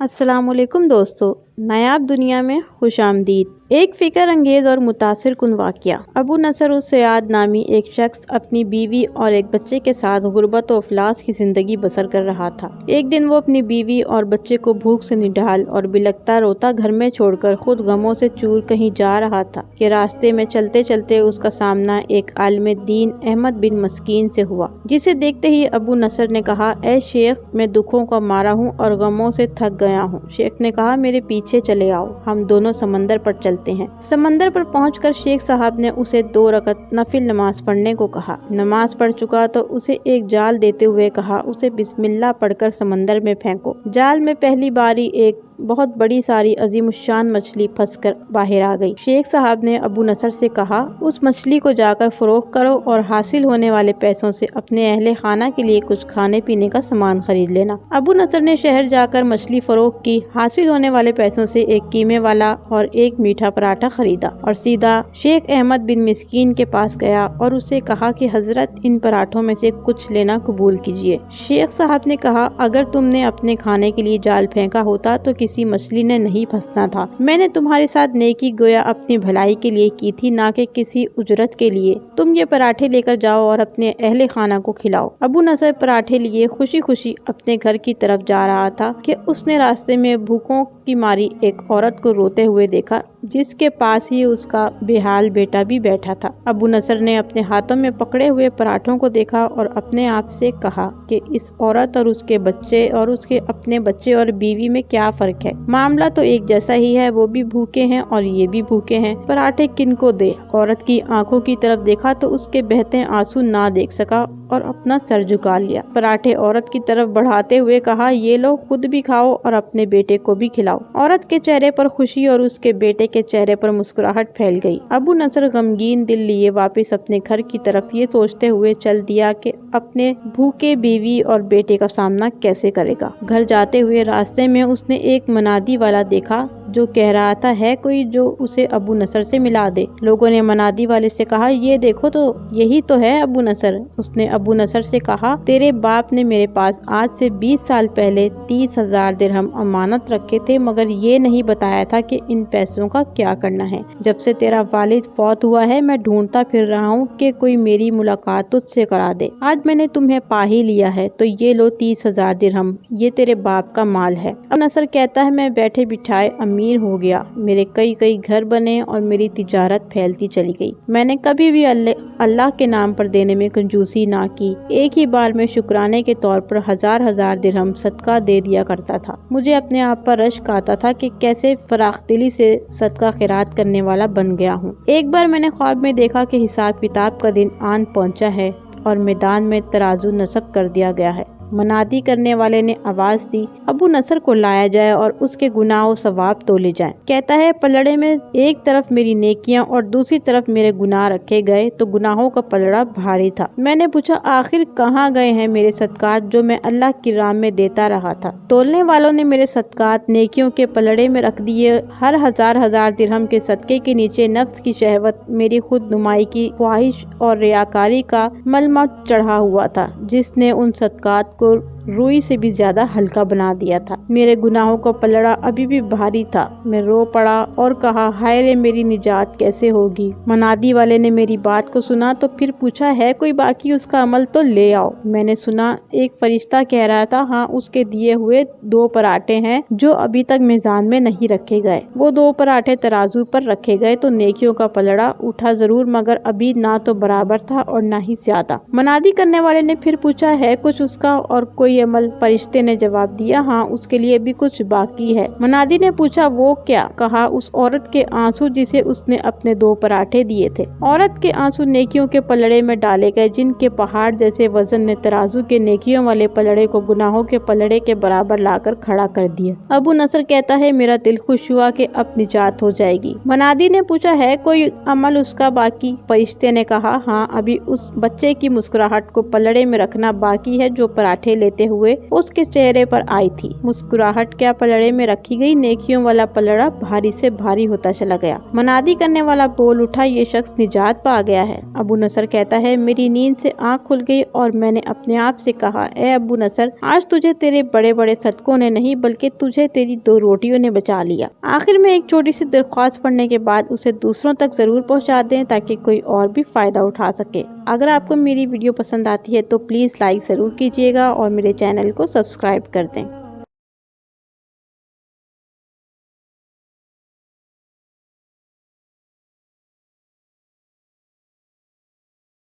السلام علیکم دوستو، نایاب دنیا میں خوش آمدید۔ ایک فکر انگیز اور متاثر کن واقعہ۔ ابو نصر السیاد نامی ایک شخص اپنی بیوی اور ایک بچے کے ساتھ غربت و افلاس کی زندگی بسر کر رہا تھا۔ ایک دن وہ اپنی بیوی اور بچے کو بھوک سے نڈھال اور بلکتا روتا گھر میں چھوڑ کر خود غموں سے چور کہیں جا رہا تھا کہ راستے میں چلتے چلتے اس کا سامنا ایک عالم دین احمد بن مسکین سے ہوا، جسے دیکھتے ہی ابو نصر نے کہا، اے شیخ، میں دکھوں کا مارا ہوں اور غموں سے تھک گیا ہوں۔ شیخ نے کہا، میرے پیچھے چلے آؤ، ہم دونوں سمندر پر چلتے ہیں۔ سمندر پر پہنچ کر شیخ صاحب نے اسے 2 رکعت نفل نماز پڑھنے کو کہا۔ نماز پڑھ چکا تو اسے ایک جال دیتے ہوئے کہا، اسے بسم اللہ پڑھ کر سمندر میں پھینکو۔ جال میں پہلی باری ایک بہت بڑی ساری عظیم الشان مچھلی پھنس کر باہر آ گئی۔ شیخ صاحب نے ابو نصر سے کہا، اس مچھلی کو جا کر فروخت کرو اور حاصل ہونے والے پیسوں سے اپنے اہل خانہ کے لیے کچھ کھانے پینے کا سامان خرید لینا۔ ابو نصر نے شہر جا کر مچھلی فروخت کی، حاصل ہونے والے پیسوں سے ایک قیمے والا اور ایک میٹھا پراٹھا خریدا اور سیدھا شیخ احمد بن مسکین کے پاس گیا اور اسے کہا کہ حضرت، ان پراٹھوں میں سے کچھ لینا قبول کیجیے۔ شیخ صاحب نے کہا، اگر تم نے اپنے کھانے کے لیے جال پھینکا ہوتا تو کسی مچھلی نے نہیں پھنسنا تھا۔ میں نے تمہارے ساتھ نیکی گویا اپنی بھلائی کے لیے کی تھی، نہ کہ کسی اجرت کے لیے۔ تم یہ پراٹھے لے کر جاؤ اور اپنے اہل خانہ کو کھلاؤ۔ ابو نصر پراٹھے لیے خوشی خوشی اپنے گھر کی طرف جا رہا تھا کہ اس نے راستے میں بھوکوں کی ماری ایک عورت کو روتے ہوئے دیکھا، جس کے پاس ہی اس کا بے حال بیٹا بھی بیٹھا تھا۔ ابو نصر نے اپنے ہاتھوں میں پکڑے ہوئے پراٹھوں کو دیکھا اور اپنے آپ سے کہا کہ اس عورت اور اس کے بچے اور اس کے اپنے بچے اور بیوی میں کیا فرق ہے؟ معاملہ تو ایک جیسا ہی ہے، وہ بھی بھوکے ہیں اور یہ بھی بھوکے ہیں، پراٹھے کن کو دے؟ عورت کی آنکھوں کی طرف دیکھا تو اس کے بہتے آنسو نہ دیکھ سکا اور اپنا سر جھکا لیا۔ پراٹھے عورت کی طرف بڑھاتے ہوئے کہا، یہ لو، خود بھی کھاؤ اور اپنے بیٹے کو بھی کھلاؤ۔ عورت کے چہرے پر خوشی اور اس کے بیٹے کے چہرے پر مسکراہٹ پھیل گئی۔ ابو نصر غمگین دل لیے واپس اپنے گھر کی طرف یہ سوچتے ہوئے چل دیا کہ اپنے بھوکے بیوی اور بیٹے کا سامنا کیسے کرے گا۔ گھر جاتے ہوئے راستے میں اس نے ایک منادی والا دیکھا جو کہہ رہا تھا، ہے کوئی جو اسے ابو نصر سے ملا دے؟ لوگوں نے منادی والے سے کہا، یہ دیکھو تو یہی تو ہے ابو نصر۔ اس نے ابو نصر سے کہا، تیرے باپ نے میرے پاس آج سے 20 سال پہلے 30,000 درہم امانت رکھے تھے، مگر یہ نہیں بتایا تھا کہ ان پیسوں کا کیا کرنا ہے۔ جب سے تیرا والد فوت ہوا ہے میں ڈھونڈتا پھر رہا ہوں کہ کوئی میری ملاقات تجھ سے کرا دے۔ آج میں نے تمہیں پا ہی لیا ہے، تو یہ لو 30,000 درہم، یہ تیرے باپ کا مال ہے۔ ابو نصر کہتا ہے، میں بیٹھے بٹھائے امیر ہو گیا، میرے کئی گھر بنے اور میری تجارت پھیلتی چلی گئی۔ میں نے کبھی بھی اللہ کے نام پر دینے میں کنجوسی نہ کی، ایک ہی بار میں شکرانے کے طور پر 1000 درہم صدقہ دے دیا کرتا تھا۔ مجھے اپنے آپ پر رشک آتا تھا کہ کیسے فراخ دلی سے صدقہ خیرات کرنے والا بن گیا ہوں۔ ایک بار میں نے خواب میں دیکھا کہ حساب کتاب کا دن آن پہنچا ہے اور میدان میں ترازو نصب کر دیا گیا ہے۔ منادی کرنے والے نے آواز دی، ابو نصر کو لایا جائے اور اس کے گناہ و ثواب تولے جائیں۔ کہتا ہے، پلڑے میں ایک طرف میری نیکیاں اور دوسری طرف میرے گناہ رکھے گئے تو گناہوں کا پلڑا بھاری تھا۔ میں نے پوچھا، آخر کہاں گئے ہیں میرے صدقات جو میں اللہ کی راہ میں دیتا رہا تھا؟ تولنے والوں نے میرے صدقات نیکیوں کے پلڑے میں رکھ دیے۔ ہر 1000 درہم کے صدقے کے نیچے نفس کی شہوت، میری خود نمائی کی خواہش اور ریاکاری کا ملمہ چڑھا ہوا تھا، جس نے ان صدقات کو روئی سے بھی زیادہ ہلکا بنا دیا تھا۔ میرے گناہوں کا پلڑا ابھی بھی بھاری تھا۔ میں رو پڑا اور کہا، ہائے رے، میری نجات کیسے ہوگی؟ منادی والے نے میری بات کو سنا تو پھر پوچھا، ہے کوئی باقی؟ اس کا عمل تو لے آؤ۔ میں نے سنا ایک فرشتہ کہہ رہا تھا، ہاں، اس کے دیے ہوئے 2 پراٹھے ہیں جو ابھی تک میزان میں نہیں رکھے گئے۔ وہ 2 پراٹھے ترازو پر رکھے گئے تو نیکیوں کا پلڑا اٹھا ضرور، مگر ابھی نہ تو برابر تھا اور نہ ہی زیادہ۔ منادی کرنے والے نے پھر پوچھا، ہے کچھ اس کا اور کوئی عمل؟ فرشتے نے جواب دیا، ہاں، اس کے لیے بھی کچھ باقی ہے۔ منادی نے پوچھا، وہ کیا؟ کہا، اس عورت کے آنسو جسے اس نے اپنے 2 پراٹھے دیے تھے۔ عورت کے آنسو نیکیوں کے پلڑے میں ڈالے گئے، جن کے پہاڑ جیسے وزن نے ترازو کے نیکیوں والے پلڑے کو گناہوں کے پلڑے کے برابر لا کر کھڑا کر دیا۔ ابو نصر کہتا ہے، میرا دل خوش ہوا کہ اب نجات ہو جائے گی۔ منادی نے پوچھا، ہے کوئی عمل اس کا باقی؟ فرشتے نے کہا، ہاں، ابھی اس بچے کی مسکراہٹ کو پلڑے میں رکھنا باقی ہے جو پراٹھے لیتے دیتے ہوئے اس کے چہرے پر آئی تھی۔ مسکراہٹ کیا پلڑے میں رکھی گئی نیکیوں والا پلڑا بھاری سے بھاری ہوتا چلا گیا۔ منادی کرنے والا بول اٹھا، یہ شخص نجات پا گیا ہے۔ ابو نصر کہتا ہے، میری نیند سے آنکھ کھل گئی اور میں نے اپنے آپ سے کہا، اے ابو نصر، آج تجھے تیرے بڑے بڑے صدقوں نے نہیں بلکہ تجھے تیری 2 روٹیوں نے بچا لیا۔ آخر میں ایک چھوٹی سی درخواست پڑھنے کے بعد اسے دوسروں تک ضرور پہنچا دیں تاکہ کوئی اور بھی فائدہ اٹھا سکے۔ اگر آپ کو میری ویڈیو پسند آتی ہے تو پلیز لائک ضرور کیجیے گا اور میرے چینل کو سبسکرائب کر دیں۔